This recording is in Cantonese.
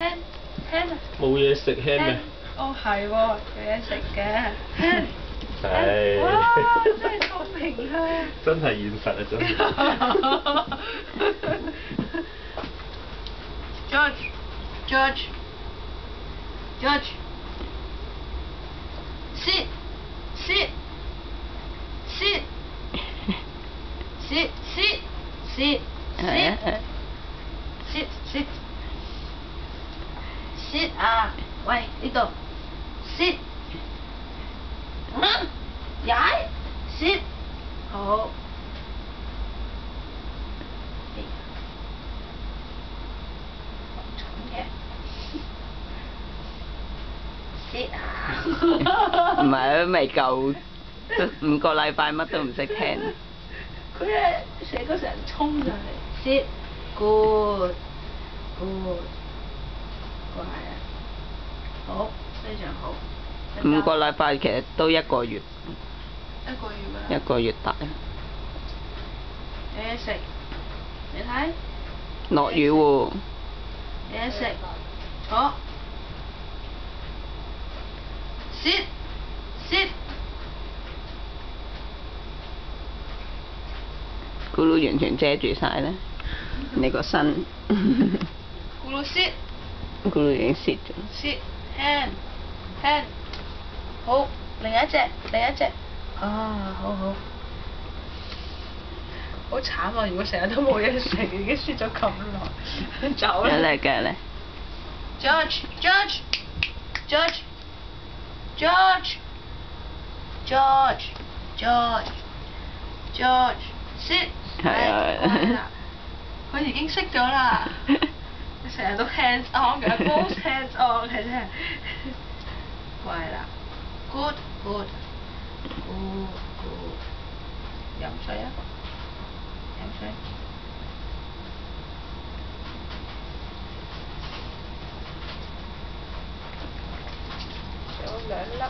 Hen 冇嘢食 hen 咩？哦係喎，有嘢食嘅。係。哇！真係聰明啊！真係現實啊！真係。George, sit, sit, sit, sit, sit, sit, sit, sit, sit 啊！喂，呢度 sit， 踩 sit， 好。sit 啊！唔係佢未夠5個禮拜乜都唔識聽。佢咧成個成衝上嚟 ，sit good good， 乖啊，好非常好。5個禮拜其實都1個月。1個月㗎啦。1個月大。有嘢食，你睇。落雨喎。有嘢食，坐。sit sit。咕嚕完全遮住晒啦，你個身。咕嚕 sit。咕嚕已經 sit 咗。sit hand hand， 好，另一隻。啊，好好。好慘啊！如果成日都冇嘢食，已經輸咗咁耐，走啦。嚟嘅嚟。George sit。係啊。佢已經識咗啦。你成日都 hands on 嘅 ，both hands on 嘅啫。乖啦 ，good good good good， 飲水啊！飲水。有2粒喎。